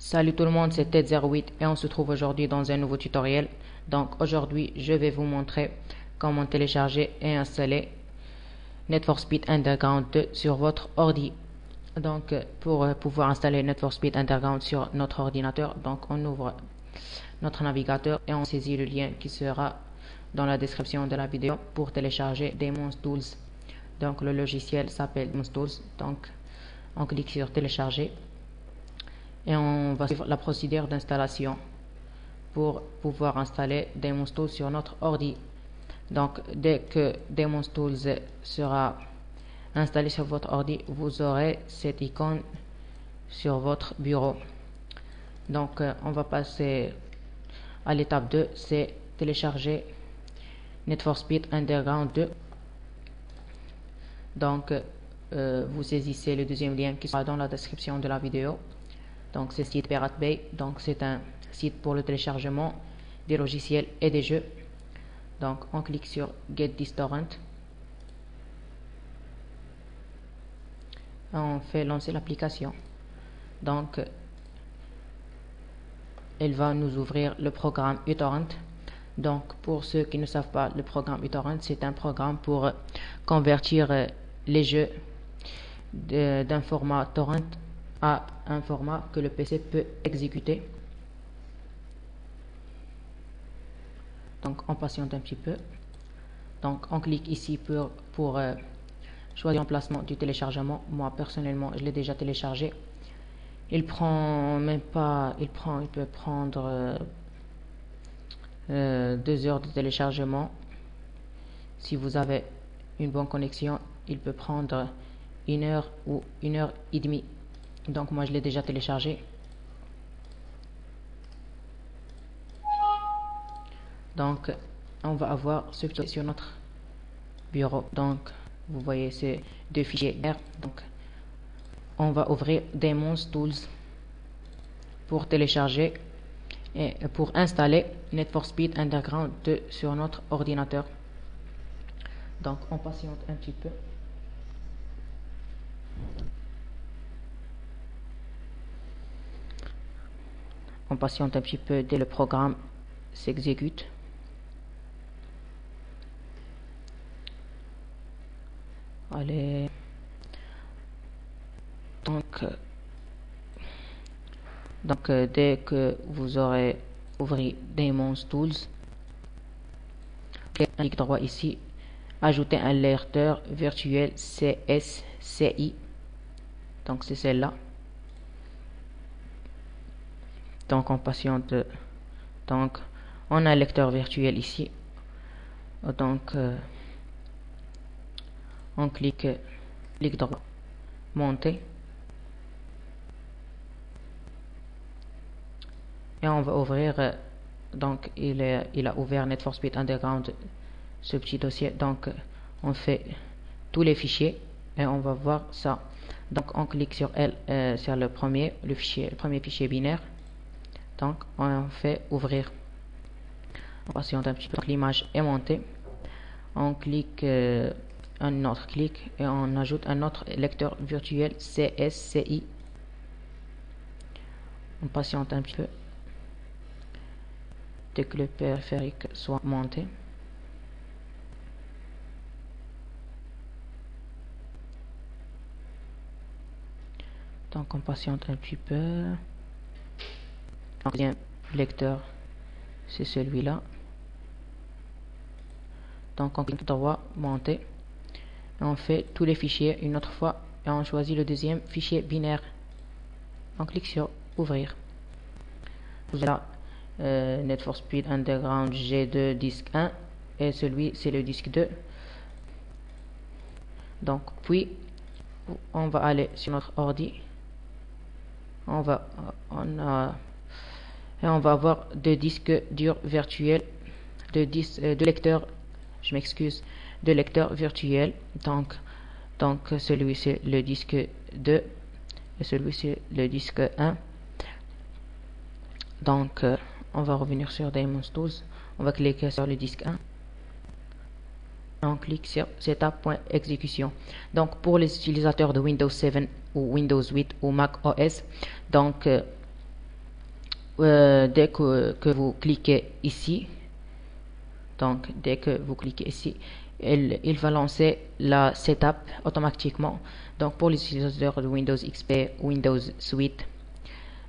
Salut tout le monde, c'est Ted08 et on se trouve aujourd'hui dans un nouveau tutoriel. Donc aujourd'hui, je vais vous montrer comment télécharger et installer Need for Speed Underground 2 sur votre ordi. Donc pour pouvoir installer Need for Speed Underground sur notre ordinateur, donc on ouvre notre navigateur et on saisit le lien qui sera dans la description de la vidéo pour télécharger Demon's Tools. Donc le logiciel s'appelle Demon's Tools, donc on clique sur télécharger et on va suivre la procédure d'installation pour pouvoir installer Demon's Tools sur notre ordi. Donc dès que Demon's Tools sera installé sur votre ordi, vous aurez cette icône sur votre bureau. Donc on va passer à l'étape 2, c'est télécharger Need for Speed Underground 2. Donc vous saisissez le deuxième lien qui sera dans la description de la vidéo. Donc c'est le site Pirate Bay, donc c'est un site pour le téléchargement des logiciels et des jeux. Donc on clique sur Get this torrent. On fait lancer l'application. Donc elle va nous ouvrir le programme uTorrent. Donc pour ceux qui ne savent pas, le programme uTorrent, c'est un programme pour convertir les jeux d'un format torrent à un format que le PC peut exécuter. Donc on patiente un petit peu. Donc on clique ici pour choisir l'emplacement du téléchargement. Moi personnellement je l'ai déjà téléchargé. Il prend même pas, il peut prendre 2 heures de téléchargement. Si vous avez une bonne connexion, il peut prendre 1 heure ou 1 heure et demie. Donc moi je l'ai déjà téléchargé. Donc on va avoir ce petit sur notre bureau. Donc vous voyez ces deux fichiers R. Donc on va ouvrir Demon's Tools pour télécharger et pour installer Need for Speed Underground 2 sur notre ordinateur. Donc on patiente un petit peu. On patiente un petit peu dès le programme s'exécute. Allez. Donc dès que vous aurez ouvert Demon's Tools, clic droit ici, ajouter un lecteur virtuel CSCI. Donc c'est celle-là. Donc on patiente. Donc on a un lecteur virtuel ici. Donc on clique droit, monter. Et on va ouvrir, donc il a ouvert Need for Speed Underground, ce petit dossier. Donc on fait tous les fichiers et on va voir ça. Donc on clique sur sur le premier fichier binaire. Donc on fait ouvrir. On patiente un petit peu. L'image est montée. On clique un autre clic et on ajoute un autre lecteur virtuel CSCI. On patiente un petit peu dès que le périphérique soit monté. Donc on patiente un petit peu. Deuxième lecteur, c'est celui-là. Donc on clique droit, monter. Et on fait tous les fichiers une autre fois et on choisit le deuxième fichier binaire. On clique sur ouvrir. Vous avez là Need for Speed Underground G2 disque 1 et celui c'est le disque 2. Donc puis on va aller sur notre ordi. On va avoir 2 disques durs virtuels, 2 lecteurs, je m'excuse, 2 lecteurs virtuels. Donc celui c'est le disque 2 et celui c'est le disque 1. Donc on va revenir sur Demon's Tools, on va cliquer sur le disque 1. On clique sur setup.exécution. Donc pour les utilisateurs de Windows 7 ou Windows 8 ou Mac OS, donc dès que vous cliquez ici, donc dès que vous cliquez ici, il va lancer la setup automatiquement. Donc pour les utilisateurs de Windows XP, Windows Suite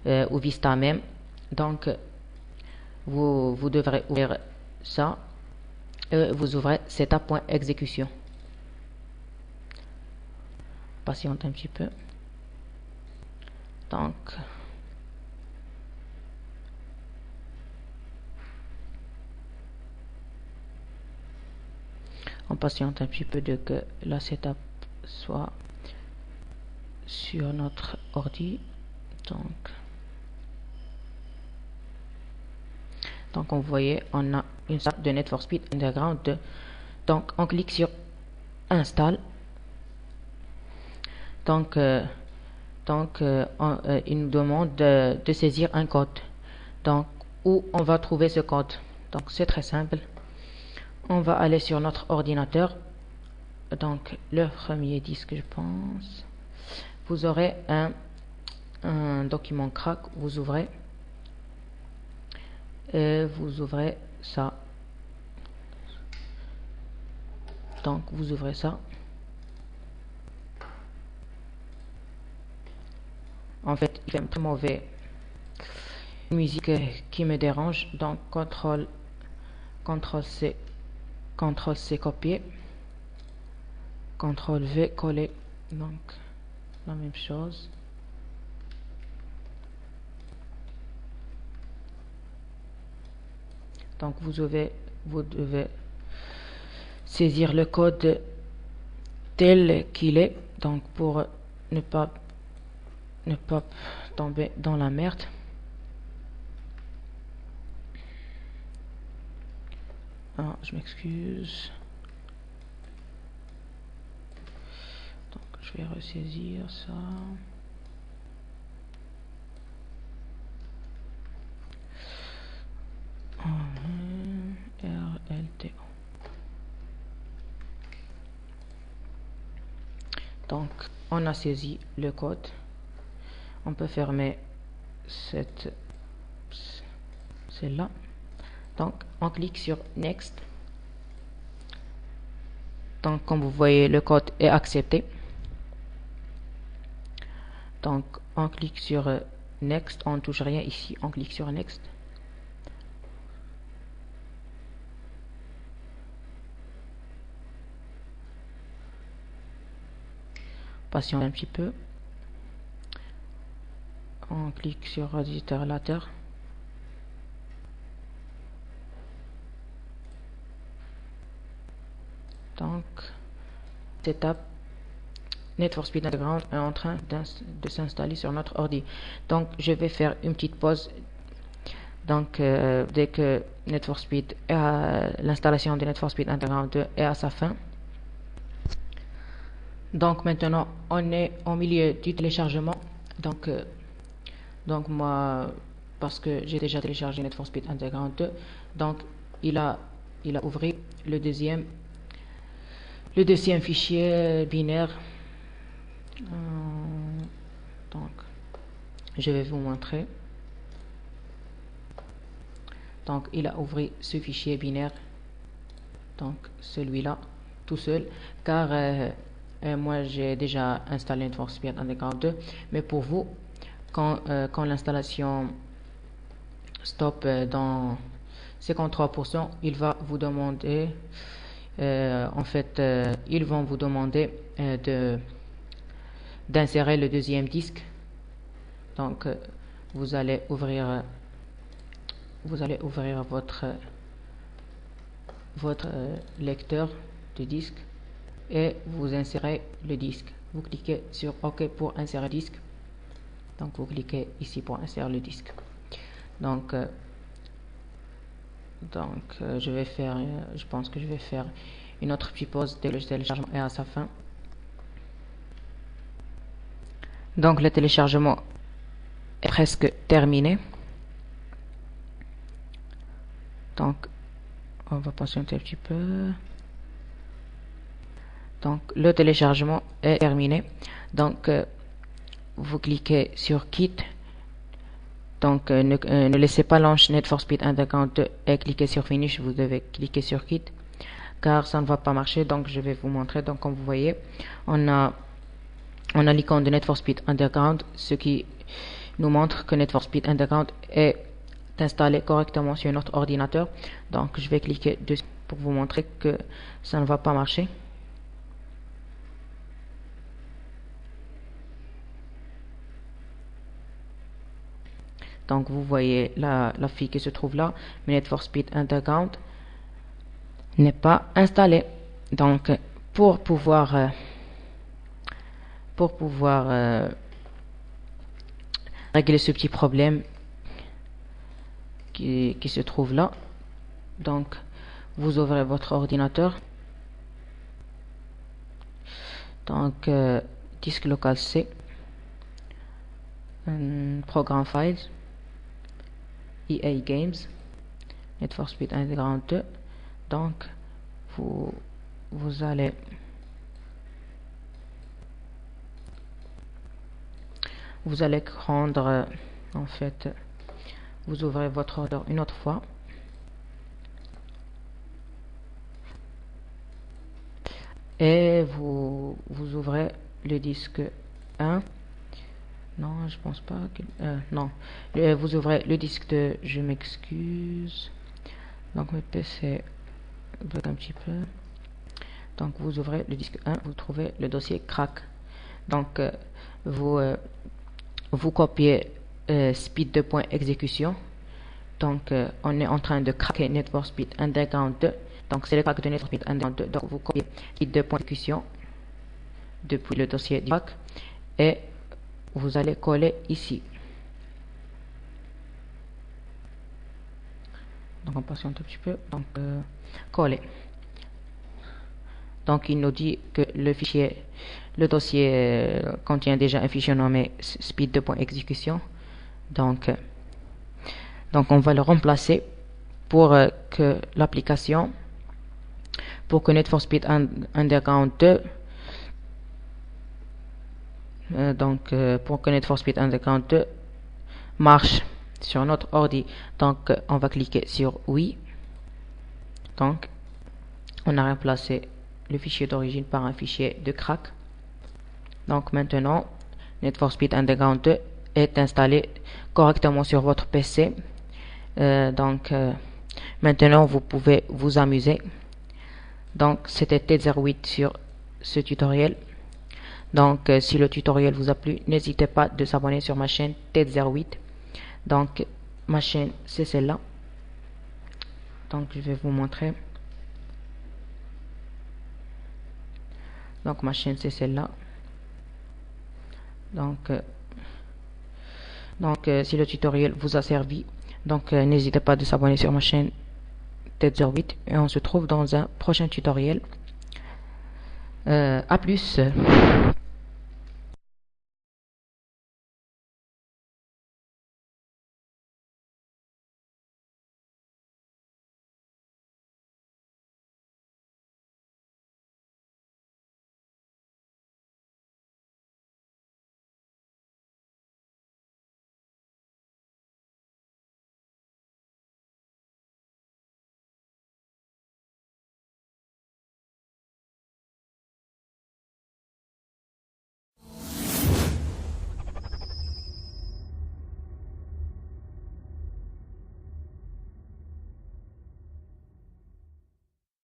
ou Vista même, donc vous devrez ouvrir ça. Vous ouvrez setup.exécution. Patiente un petit peu. Donc on patiente un petit peu de que la setup soit sur notre ordi. Donc on voyait, on a une salle de Need for Speed Underground 2. Donc on clique sur install. Donc il nous demande de saisir un code. Donc où on va trouver ce code? Donc c'est très simple. On va aller sur notre ordinateur. Donc le premier disque, je pense. Vous aurez un document crack. Vous ouvrez ça. Donc vous ouvrez ça. En fait, il est très mauvais. Une musique qui me dérange. Donc CTRL C copier. CTRL V coller. Donc la même chose. Donc vous devez saisir le code tel qu'il est. Donc pour ne pas tomber dans la merde. Ah, je m'excuse. Donc je vais ressaisir ça. RLTO. Donc on a saisi le code. On peut fermer celle-là. Donc on clique sur Next. Donc comme vous voyez, le code est accepté. Donc on clique sur Next. On ne touche rien ici. On clique sur Next. Patiente un petit peu. On clique sur Installateur. Donc cette étape, Need for Speed Underground est en train de s'installer sur notre ordi. Donc je vais faire une petite pause. Donc dès que Need for Speed l'installation de Need for Speed Underground 2 est à sa fin. Donc maintenant on est au milieu du téléchargement. Donc moi, parce que j'ai déjà téléchargé Need for Speed Underground 2, donc il a ouvert le deuxième fichier binaire. Donc je vais vous montrer. Donc il a ouvert ce fichier binaire, donc celui-là tout seul, car moi j'ai déjà installé Need for Speed Underground 2, mais pour vous, quand l'installation stop dans 53%, il va vous demander ils vont vous demander d'insérer le deuxième disque. Donc vous allez ouvrir votre lecteur de disque et vous insérez le disque. Vous cliquez sur OK pour insérer disque. Donc vous cliquez ici pour insérer le disque. Donc je pense que je vais faire une autre petite pause dès que le téléchargement est à sa fin. Donc le téléchargement est presque terminé. Donc on va patienter un petit peu. Donc le téléchargement est terminé. Donc vous cliquez sur Quitte Donc ne laissez pas Launch Need for Speed Underground 2 et cliquez sur Finish, vous devez cliquer sur Quit car ça ne va pas marcher. Donc je vais vous montrer. Donc comme vous voyez, on a l'icône de Need for Speed Underground, ce qui nous montre que Need for Speed Underground est installé correctement sur notre ordinateur. Donc je vais cliquer dessus pour vous montrer que ça ne va pas marcher. Donc vous voyez la fille qui se trouve là, mais Need for Speed Underground n'est pas installé. Donc pour pouvoir régler ce petit problème qui se trouve là, donc vous ouvrez votre ordinateur, donc disque local C, programme files, EA Games, Need for Speed Underground 2. Donc vous allez rendre en fait, vous ouvrez votre ordre une autre fois et vous ouvrez le disque 1. Non, je pense pas que non, vous ouvrez le disque de, je m'excuse, donc mon PC bloque un petit peu. Donc vous ouvrez le disque 1, vous trouvez le dossier crack. Donc vous copiez speed 2.exécution. Donc on est en train de craquer Need for Speed Underground 2. Donc c'est le crack de Need for Speed Underground 2. Donc vous copiez speed 2.exécution depuis le dossier du crack et vous allez coller ici. Donc on patiente un petit peu. Donc coller. Donc il nous dit que le dossier contient déjà un fichier nommé speed 2.exécution. Donc on va le remplacer pour que l'application, pour que Need for Speed Underground 2 pour que Need for Speed Underground 2 marche sur notre ordi. Donc on va cliquer sur oui. Donc on a remplacé le fichier d'origine par un fichier de crack. Donc maintenant Need for Speed Underground 2 est installé correctement sur votre PC. Maintenant vous pouvez vous amuser. Donc c'était TED08 sur ce tutoriel. Donc si le tutoriel vous a plu, n'hésitez pas de s'abonner sur ma chaîne TED08. Donc ma chaîne c'est celle-là. Donc je vais vous montrer. Donc ma chaîne c'est celle-là. Donc si le tutoriel vous a servi, donc n'hésitez pas de s'abonner sur ma chaîne TED08 et on se trouve dans un prochain tutoriel. À plus.